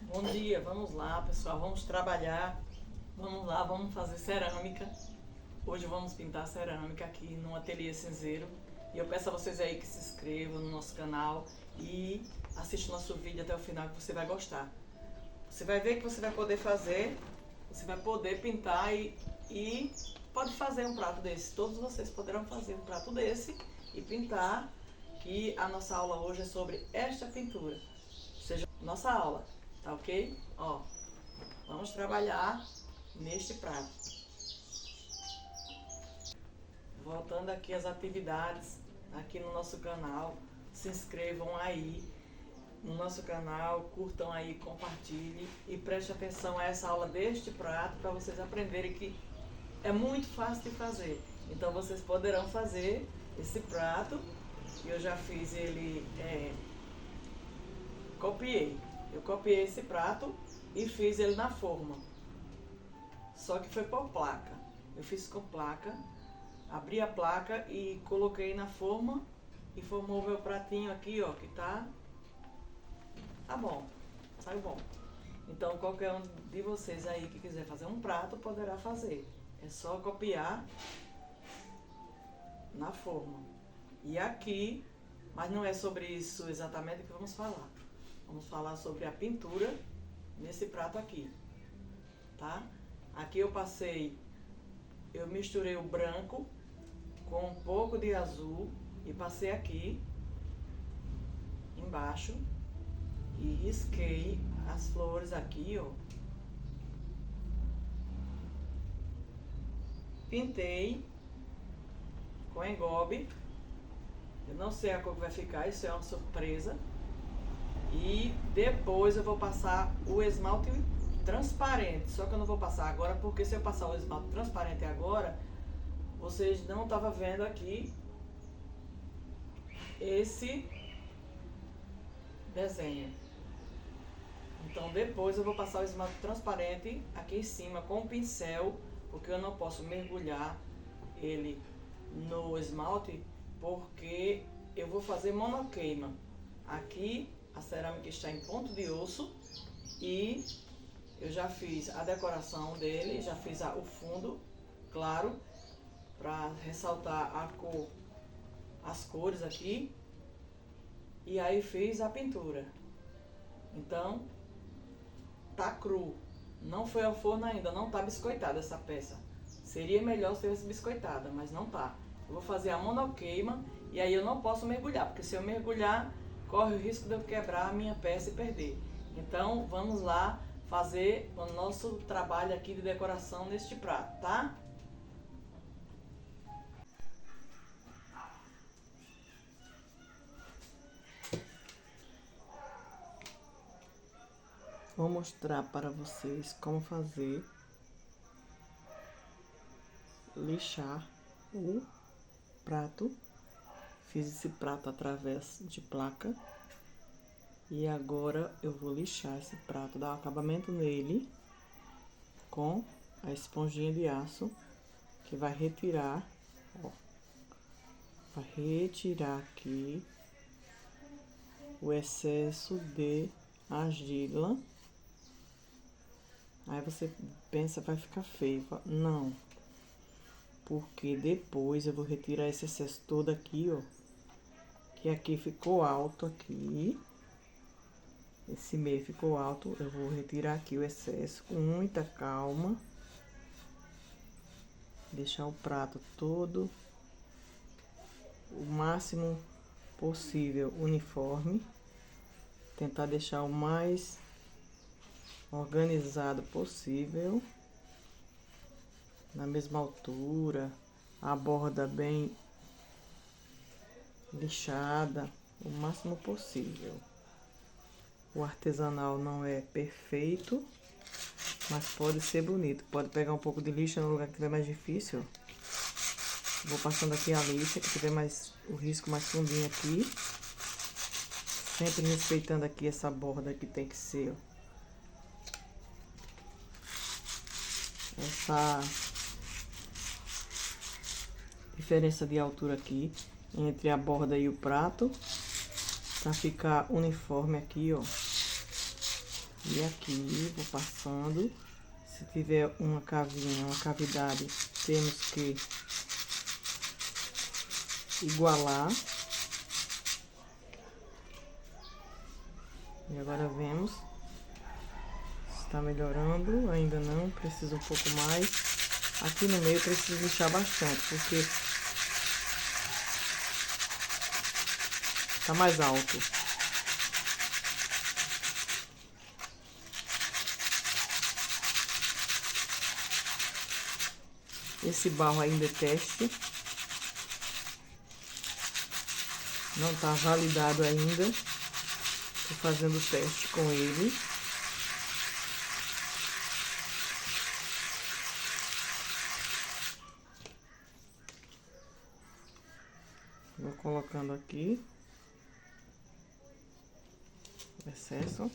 Bom dia, vamos lá, pessoal, vamos trabalhar. Vamos lá, vamos fazer cerâmica. Hoje vamos pintar cerâmica aqui no Ateliê Cinzeiro. E eu peço a vocês aí que se inscrevam no nosso canal e assistam nosso vídeo até o final que você vai gostar. Você vai ver que você vai poder fazer, você vai poder pintar e pode fazer um prato desse. Todos vocês poderão fazer um prato desse e pintar, que a nossa aula hoje é sobre esta pintura. Seja nossa aula, tá ok? Ó, vamos trabalhar neste prato. Voltando aqui às atividades, aqui no nosso canal, se inscrevam aí no nosso canal, curtam aí, compartilhem e prestem atenção a essa aula deste prato para vocês aprenderem que é muito fácil de fazer. Então vocês poderão fazer esse prato, que eu já fiz ele, eu copiei esse prato e fiz ele na forma, só que foi por placa. Eu fiz com placa, abri a placa e coloquei na forma e formou o meu pratinho aqui, ó, que tá bom, saiu bom. Então qualquer um de vocês aí que quiser fazer um prato poderá fazer, é só copiar na forma. E aqui, mas não é sobre isso exatamente que vamos falar. Vamos falar sobre a pintura nesse prato aqui, tá? Aqui eu misturei o branco com um pouco de azul e passei aqui embaixo e risquei as flores aqui, ó. Pintei com engobe. Eu não sei a cor que vai ficar, isso é uma surpresa. E depois eu vou passar o esmalte transparente, só que eu não vou passar agora, porque se eu passar o esmalte transparente agora, vocês não estavam vendo aqui esse desenho. Então depois eu vou passar o esmalte transparente aqui em cima com o pincel, porque eu não posso mergulhar ele no esmalte, porque eu vou fazer monoqueima. Aqui a cerâmica está em ponto de osso e eu já fiz a decoração dele, já fiz o fundo claro para ressaltar a cor, as cores aqui, e aí fiz a pintura. Então tá cru, não foi ao forno ainda, não tá biscoitada essa peça. Seria melhor se tivesse biscoitada, mas não tá. Eu vou fazer a monoqueima e aí eu não posso mergulhar, porque se eu mergulhar, corre o risco de eu quebrar a minha peça e perder. Então vamos lá fazer o nosso trabalho aqui de decoração neste prato, tá? Vou mostrar para vocês como fazer, lixar o prato. Fiz esse prato através de placa e agora eu vou lixar esse prato, dar um acabamento nele com a esponjinha de aço, que vai retirar, ó, vai retirar aqui o excesso de argila. Aí você pensa, vai ficar feio. Não, porque depois eu vou retirar esse excesso todo aqui, ó, que aqui ficou alto aqui. Esse meio ficou alto, eu vou retirar aqui o excesso com muita calma. Deixar o prato todo o máximo possível uniforme. Tentar deixar o mais organizado possível, na mesma altura, a borda bem lixada, o máximo possível. O artesanal não é perfeito, mas pode ser bonito. Pode pegar um pouco de lixa no lugar que tiver mais difícil. Vou passando aqui a lixa, que tiver mais o risco mais fundinho aqui. Sempre respeitando aqui essa borda que tem que ser, ó, essa diferença de altura aqui entre a borda e o prato, para ficar uniforme aqui, ó. E aqui vou passando. Se tiver uma cavinha, uma cavidade, temos que igualar. E agora vemos se está melhorando. Ainda não, precisa um pouco mais. Aqui no meio preciso lixar bastante, porque tá mais alto. Esse barro ainda é teste. Não tá validado ainda. Tô fazendo teste com ele. Vou colocando aqui o excesso.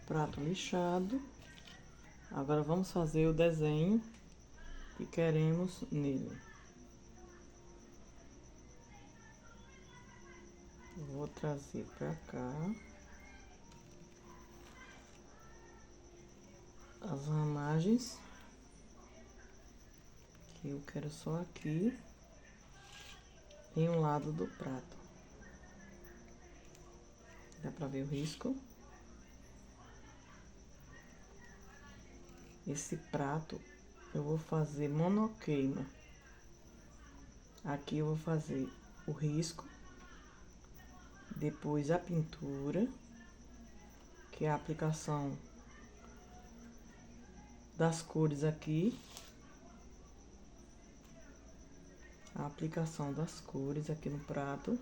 Prato lixado. Agora vamos fazer o desenho que queremos nele. Vou trazer pra cá as ramagens, que eu quero só aqui em um lado do prato. Dá pra ver o risco? Esse prato eu vou fazer monoqueima. Aqui eu vou fazer o risco, depois a pintura, que é a aplicação das cores aqui. A aplicação das cores aqui no prato.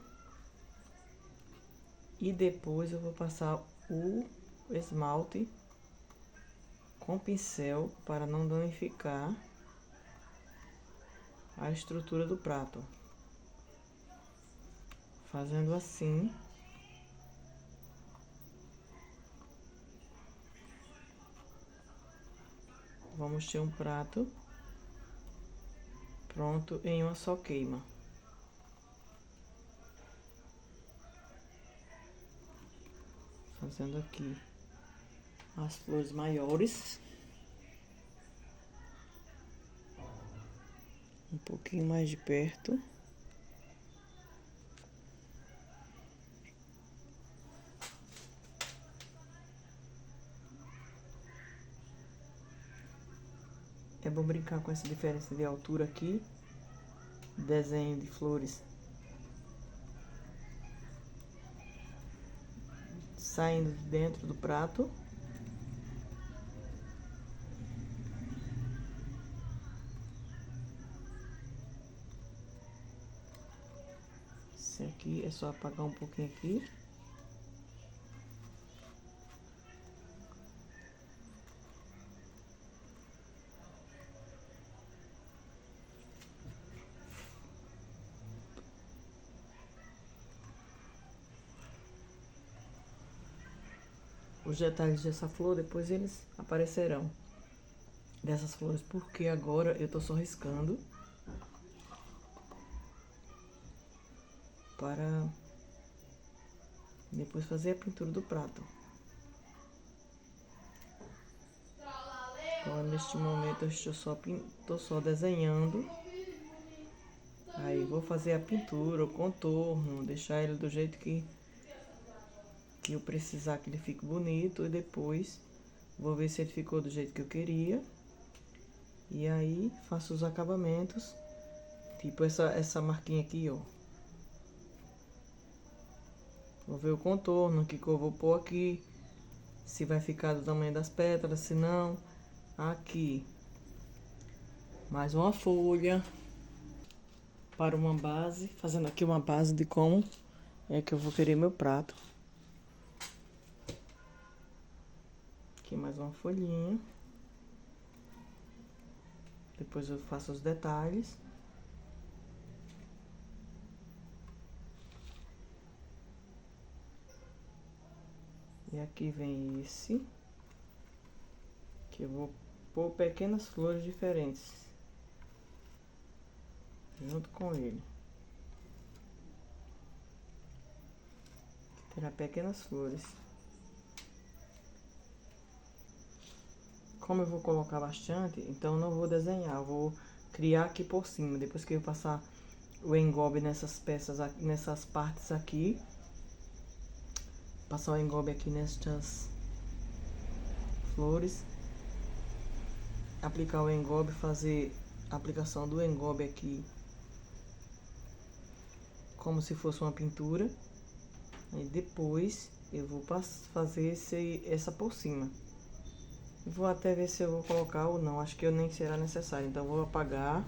E depois eu vou passar o esmalte com pincel para não danificar a estrutura do prato. Fazendo assim, vamos ter um prato pronto em uma só queima. Fazendo aqui as flores maiores. Um pouquinho mais de perto. É bom brincar com essa diferença de altura aqui. Desenho de flores saindo de dentro do prato. Esse aqui é só apagar um pouquinho aqui. os detalhes dessa flor, depois eles aparecerão. Dessas flores, porque agora eu tô só riscando para depois fazer a pintura do prato. Então, neste momento eu tô só desenhando. Aí vou fazer a pintura, o contorno, deixar ele do jeito que eu precisar que ele fique bonito. E depois vou ver se ele ficou do jeito que eu queria. E aí faço os acabamentos, tipo essa marquinha aqui, ó. Vou ver o contorno, que eu vou pôr aqui, se vai ficar do tamanho das pétalas, se não, aqui. Mais uma folha para uma base, fazendo aqui uma base de como é que eu vou querer meu prato. Aqui mais uma folhinha. Depois eu faço os detalhes. E aqui vem esse, que eu vou pôr pequenas flores diferentes junto com ele. Terá pequenas flores. Como eu vou colocar bastante, então eu não vou desenhar, eu vou criar aqui por cima. Depois que eu passar o engobe nessas peças, nessas partes aqui, passar o engobe aqui nestas flores, aplicar o engobe, fazer a aplicação do engobe aqui como se fosse uma pintura. Aí depois eu vou fazer essa por cima. Vou até ver se eu vou colocar ou não, acho que nem será necessário, então eu vou apagar.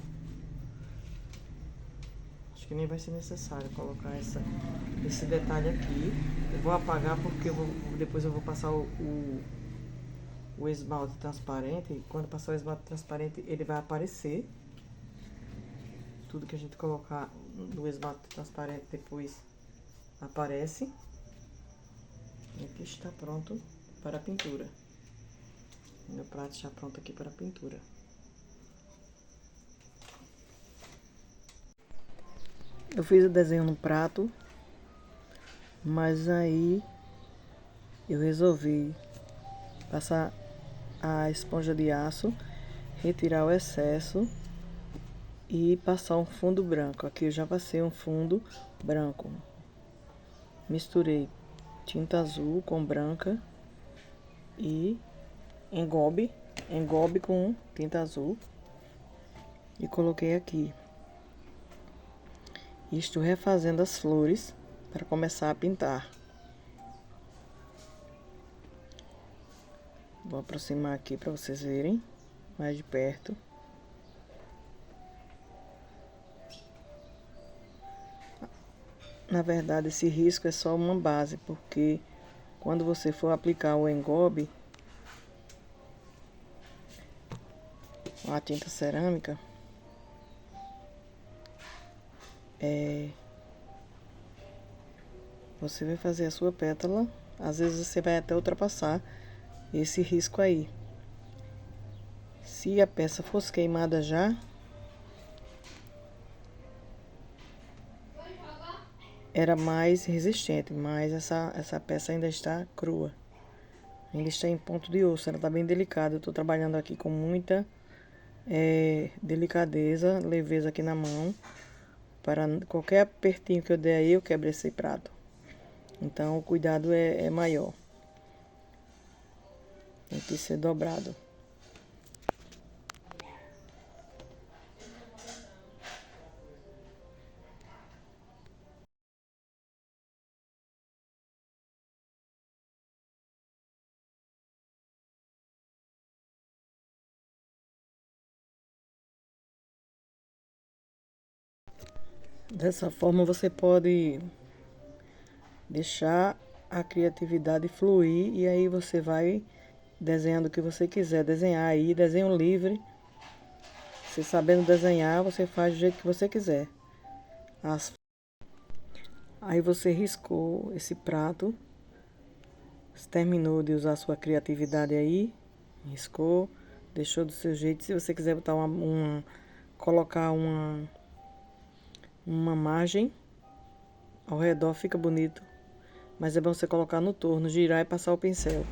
Acho que nem vai ser necessário colocar esse detalhe aqui. Eu vou apagar porque depois eu vou passar o esmalte transparente. E quando passar o esmalte transparente, ele vai aparecer. Tudo que a gente colocar no esmalte transparente depois aparece. E aqui está pronto para a pintura. Meu prato está pronto aqui para a pintura. Eu fiz o desenho no prato, mas aí eu resolvi passar a esponja de aço, retirar o excesso e passar um fundo branco. Aqui eu já passei um fundo branco. Misturei tinta azul com branca e engobe com tinta azul e coloquei aqui. E estou refazendo as flores para começar a pintar. Vou aproximar aqui para vocês verem mais de perto. Na verdade, esse risco é só uma base, porque quando você for aplicar o engobe, a tinta cerâmica, você vai fazer a sua pétala, às vezes você vai até ultrapassar esse risco aí. Se a peça fosse queimada já, era mais resistente, mas essa peça ainda está crua. Ainda está em ponto de osso, ela está bem delicada. Eu estou trabalhando aqui com muita delicadeza, leveza aqui na mão. Para qualquer apertinho que eu der aí, eu quebro esse prato. Então o cuidado é maior. Tem que ser dobrado. Dessa forma você pode deixar a criatividade fluir e aí você vai desenhando o que você quiser desenhar aí, desenho livre. Você sabendo desenhar, você faz do jeito que você quiser. Aí você riscou esse prato. Você terminou de usar a sua criatividade aí, riscou, deixou do seu jeito. Se você quiser botar colocar uma margem ao redor, fica bonito. Mas é bom você colocar no torno, girar e passar o pincel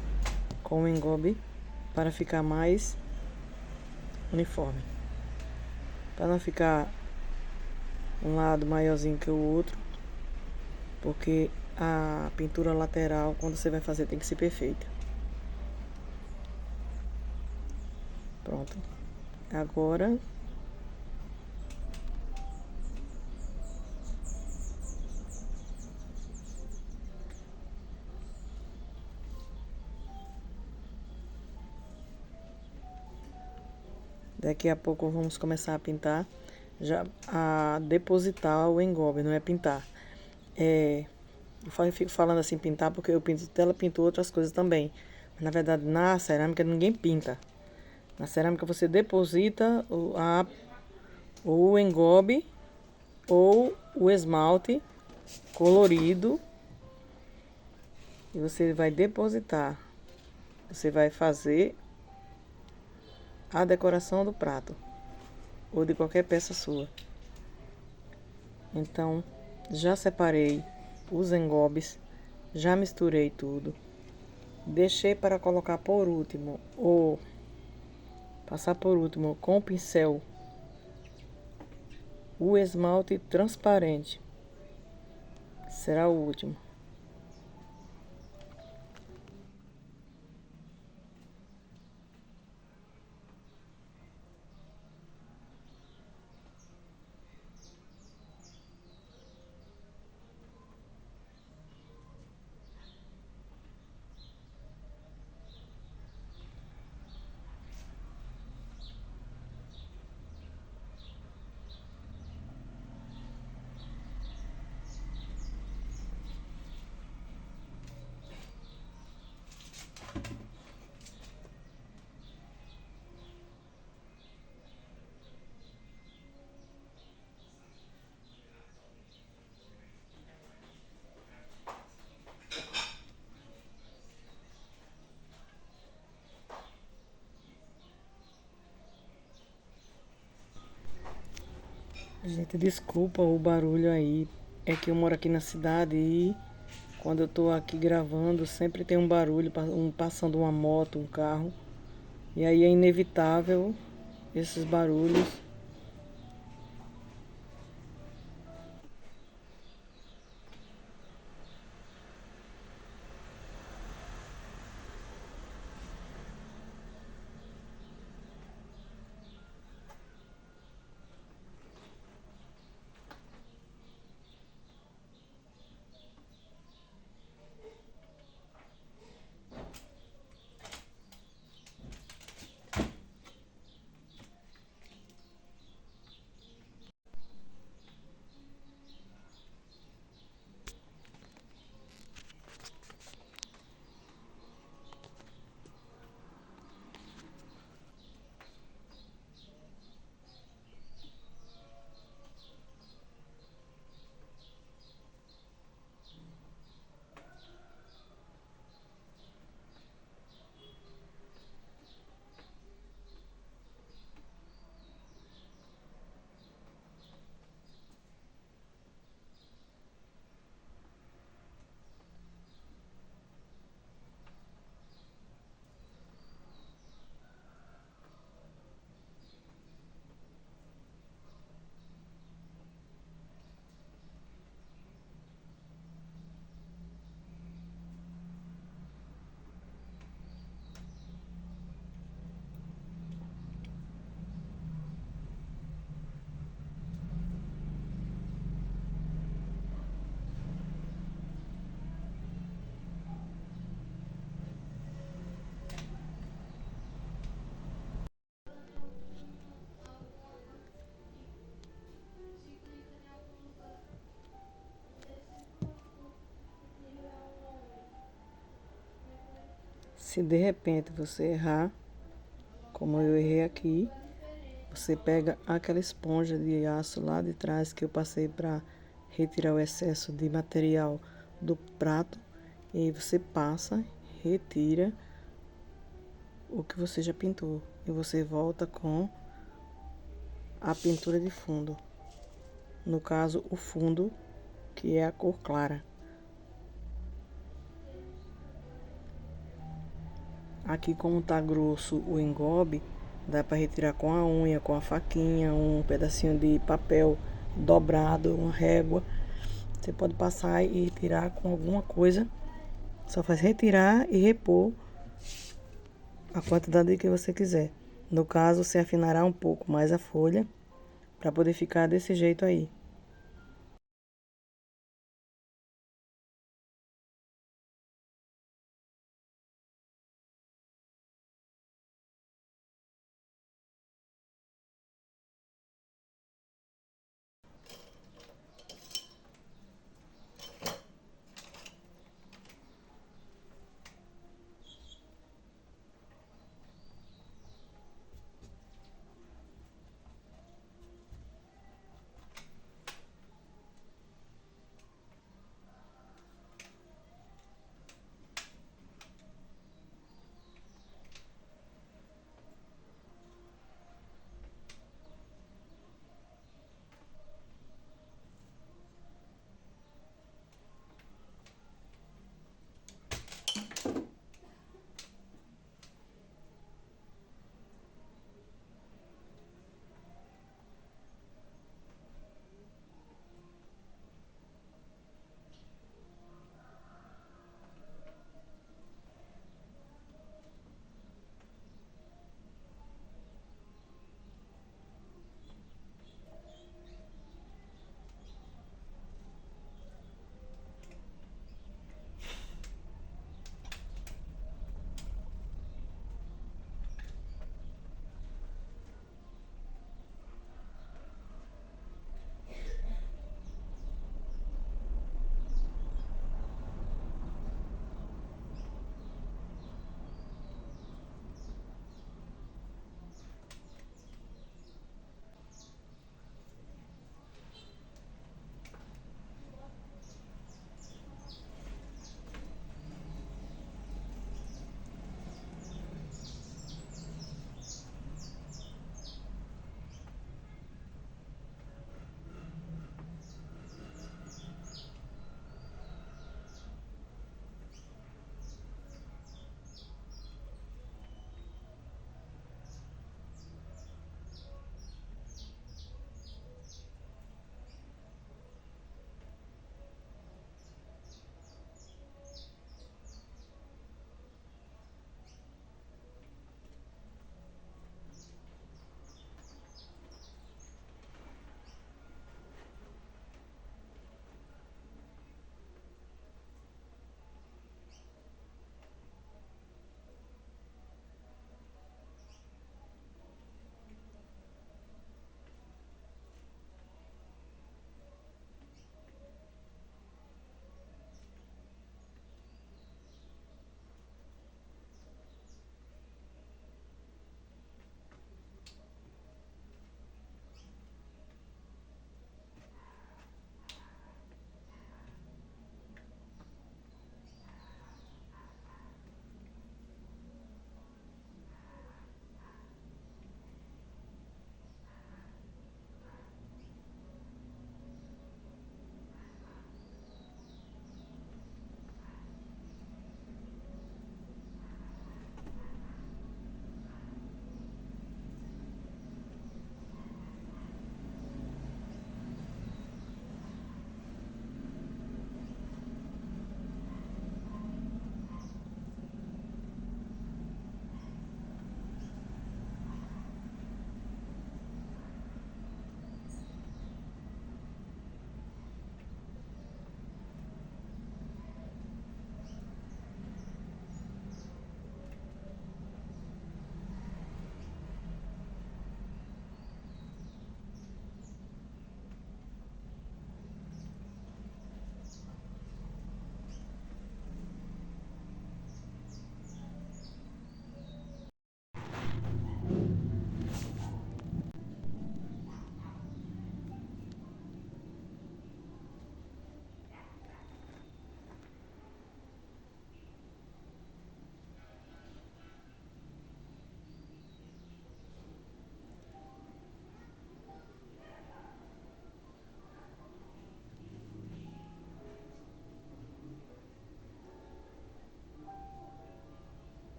com o engobe para ficar mais uniforme. Para não ficar um lado maiorzinho que o outro, porque a pintura lateral, quando você vai fazer, tem que ser perfeita. Pronto. Agora daqui a pouco vamos começar a pintar, já a depositar o engobe, não é pintar. Eu fico falando assim pintar porque eu pinto tela, pinto outras coisas também. Mas, na verdade, na cerâmica ninguém pinta. Na cerâmica você deposita o engobe ou o esmalte colorido e você vai depositar. Você vai fazer a decoração do prato ou de qualquer peça sua. Então, já separei os engobes, já misturei tudo. Deixei para colocar por último ou passar por último com o pincel o esmalte transparente. Será o último. Gente, desculpa o barulho aí. É que eu moro aqui na cidade e quando eu tô aqui gravando, sempre tem um barulho, passando uma moto, um carro. E aí é inevitável esses barulhos. Se de repente você errar, como eu errei aqui, você pega aquela esponja de aço lá de trás que eu passei para retirar o excesso de material do prato e aí você passa, retira o que você já pintou e você volta com a pintura de fundo. No caso, o fundo, que é a cor clara. Aqui, como tá grosso o engobe, dá para retirar com a unha, com a faquinha, um pedacinho de papel dobrado, uma régua. Você pode passar e tirar com alguma coisa. Só faz retirar e repor a quantidade que você quiser. No caso, você afinará um pouco mais a folha para poder ficar desse jeito aí.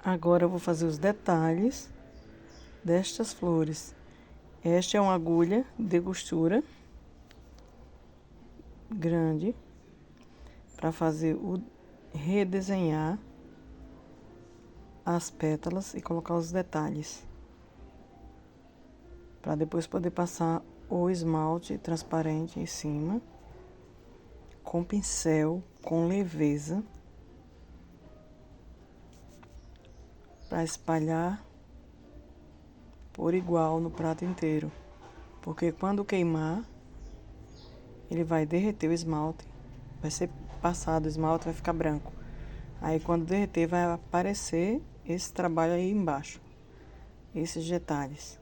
Agora eu vou fazer os detalhes destas flores. Esta é uma agulha de costura grande para fazer redesenhar as pétalas e colocar os detalhes, para depois poder passar o esmalte transparente em cima, com pincel, com leveza, para espalhar por igual no prato inteiro, porque quando queimar, ele vai derreter o esmalte, vai ser passado o esmalte, vai ficar branco. Aí quando derreter, vai aparecer esse trabalho aí embaixo, esses detalhes.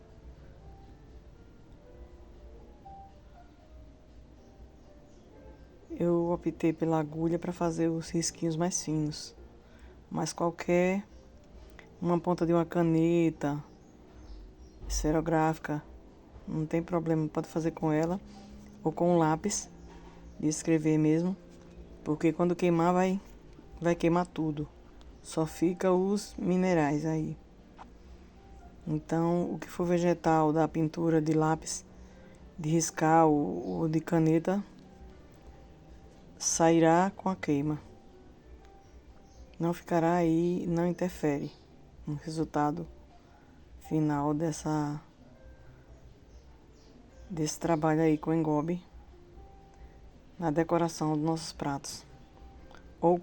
Eu optei pela agulha para fazer os risquinhos mais finos, mas uma ponta de uma caneta esferográfica, não tem problema, pode fazer com ela ou com um lápis de escrever mesmo, porque quando queimar vai queimar tudo, só fica os minerais aí. Então, o que for vegetal da pintura de lápis, de riscar ou de caneta, sairá com a queima. Não ficará aí, não interfere no resultado final desse trabalho aí com engobe na decoração dos nossos pratos. Ou